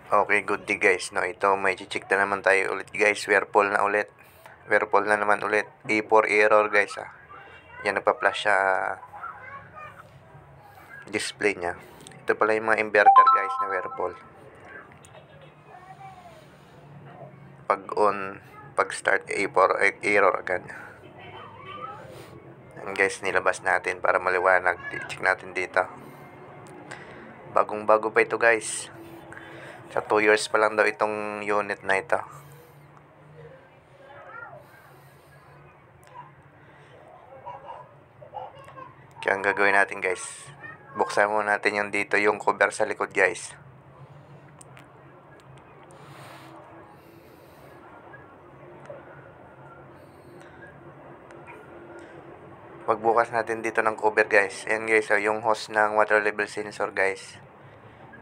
Okay, good day guys. No, ito may check na naman tayo ulit guys. Whirlpool na ulit. Whirlpool na naman ulit. A4 error guys Yan nagpa-flash sa display niya. Ito pala yung mga inverter guys na Whirlpool. Pag on, pag start A4 error agad. Yan guys, nilabas natin para maliwanag. Check natin dito. Bagong bago pa ito guys. Sa 2 years pa lang daw itong unit na ito. Kaya ang gagawin natin guys, buksan muna natin yung dito yung cover sa likod guys. Pagbukas natin dito ng cover guys, ayan guys, yung hose ng water level sensor guys.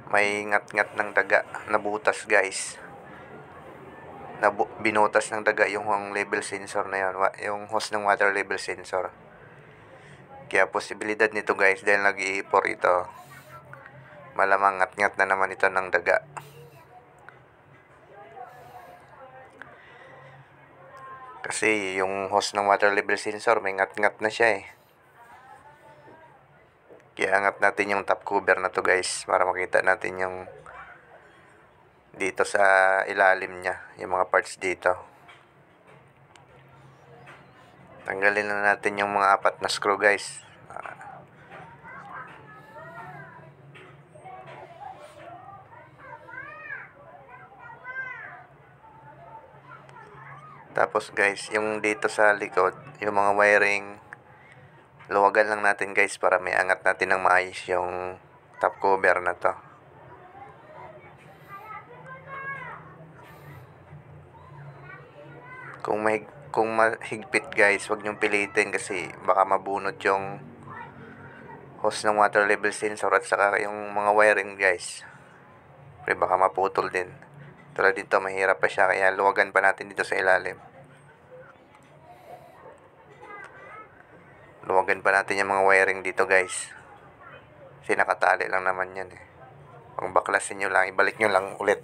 May ngat-ngat ng daga, nabutas guys. Binutas ng daga yung level sensor na yun, yung hose ng water level sensor. Kaya posibilidad nito guys, dahil nag-iipor ito, malamang ngat-ngat na naman ito ng daga. Kasi yung hose ng water level sensor, may ngat-ngat na siya Kaya angat natin yung top cover na to guys, para makita natin yung dito sa ilalim niya, yung mga parts dito. Tanggalin na natin yung mga 4 na screw guys. Tapos guys, yung dito sa likod, yung mga wiring, luwagan lang natin guys para may angat natin ng maayos yung top cover na to. Kung mahigpit guys, wag nyong pilitin kasi baka mabunot yung hose ng water level sensor at saka yung mga wiring guys. Pero baka maputol din. Tulad dito, mahirap pa siya, kaya luwagan pa natin dito sa ilalim. Luwagan pa natin yung mga wiring dito guys. Kasi nakatali lang naman yan Kung baklasin nyo lang, ibalik nyo lang ulit.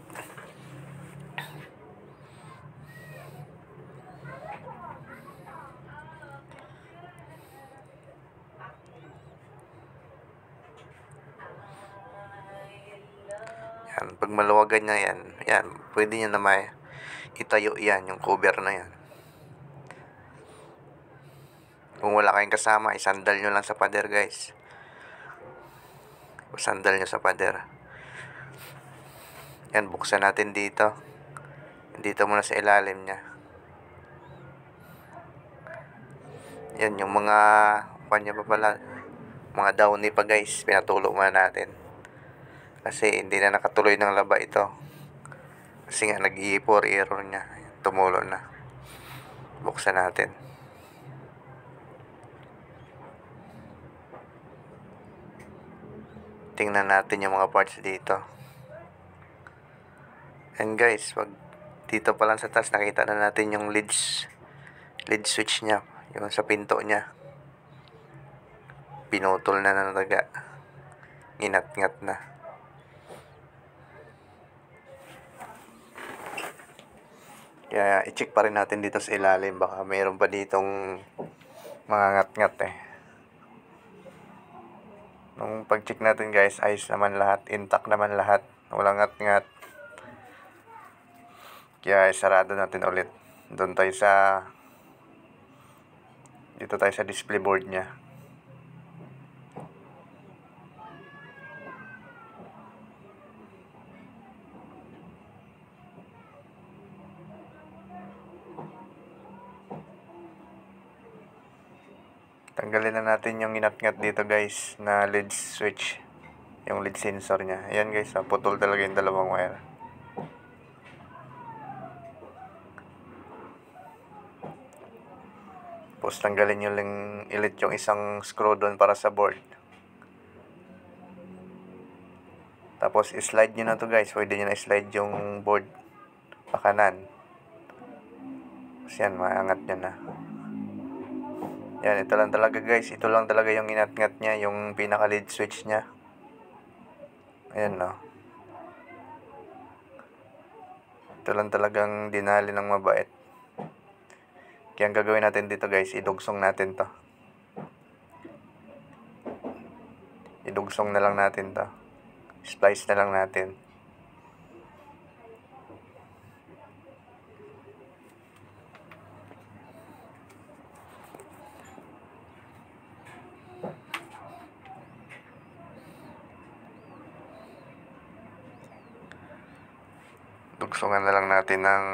Yan, pag maluwagan nyo yan, pwede nyo na itayo yan, yung cover na yan. Kung wala kayong kasama, isandal nyo lang sa pader guys. Sandal nyo sa pader. Yan, buksan natin dito. Dito muna sa ilalim niya. Yan, yung mga kanya pa pala, mga downy pa guys, pinatulog muna natin. Kasi hindi na nakatuloy ng laba ito. Kasi nga nag-i-4 error niya. Tumulo na. Buksan natin. Tingnan natin yung mga parts dito. And guys, pag dito pa lang sa taas, nakita na natin yung lid switch niya, yung sa pinto niya. Pinutol na ng daga. Ingat-ngat na. Kaya i-check pa rin natin dito sa ilalim, baka mayroon pa ditong mga ngat-ngat Nung pag-check natin guys, ayos naman lahat, intact naman lahat, walang ngat-ngat. Kaya sarado natin ulit. Doon tayo dito tayo sa display board niya. Tanggalin na natin yung inat-ngat dito guys na lid switch, yung lid sensor niya. Ayan guys, putol talaga yung dalawang wire. Tapos tanggalin nyo lang ilit yung isang screw doon para sa board. Tapos slide nyo na to guys, pwede nyo na slide yung board pa kanan. Tapos yan, maangat nyo na. Yan, ito lang talaga guys. Ito lang talaga yung inat-ngat niya, yung pinaka lead switch niya. Ayan Ito lang talagang dinali ng mabait. Kaya ang gagawin natin dito guys, idugsong natin to. Idugsong na lang natin to. Splice na lang natin. Dugsungan na lang natin ng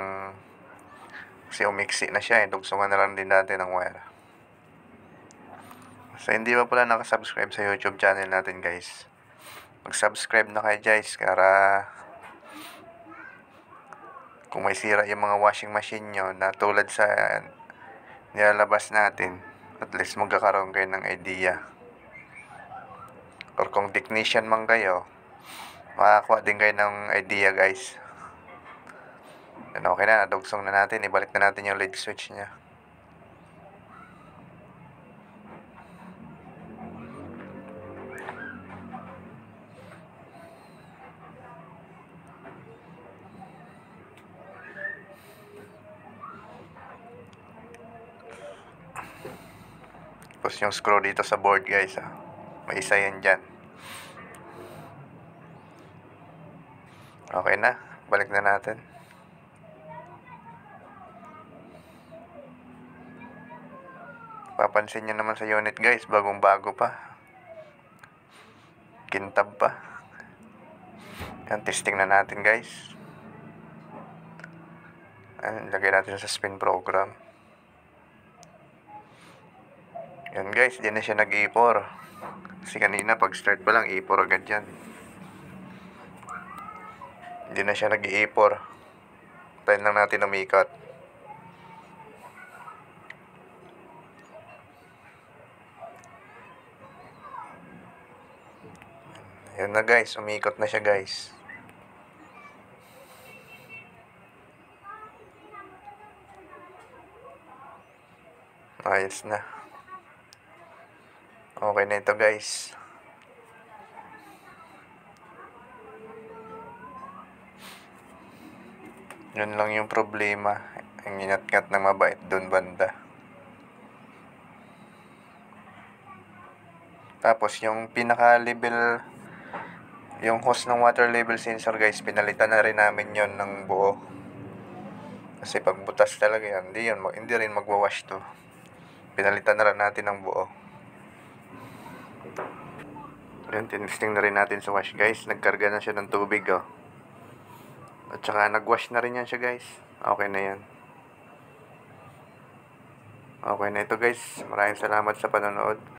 kasi umiksi na siya dugsungan na lang din natin ng wire. So hindi pa pala nakasubscribe sa YouTube channel natin guys, mag-subscribe na kayo guys para kung may sira yung mga washing machine nyo na tulad sa nilalabas natin, at least magkakaroon kayo ng idea. Or kung technician man kayo, makakuha din kayo ng idea guys. Yan, okay na, nadugsong na natin. Ibalik na natin yung lead switch nya. Tapos yung screw dito sa board guys, may isa yan dyan. Okay na, balik na natin. Papansin nyo naman sa unit guys, bagong bago pa, kintab pa. Yan, testing na natin guys. Yan, lagay natin sa spin program. Yan guys, di na siya nag-ipor. Kasi kanina pag start pa lang, ipor agad yan. Hindi na siya nag-iipor. Tayo lang natin umikot. Yan na guys, umikot na siya guys. Ayos na. Okay na ito guys. Yun lang yung problema. Ang inat-ngat ng mabait doon banda. Tapos yung pinaka-level, yung hose ng water level sensor guys, pinalitan na rin namin yon ng buo. Kasi pag butas talaga yan, hindi rin magwawash to. Pinalitan na rin natin ng buo. Yan, tinisting na rin natin sa wash guys. Nagkarga na siya ng tubig At saka nagwash na rin yan siya guys. Okay na yan. Okay na ito guys. Maraming salamat sa panonood.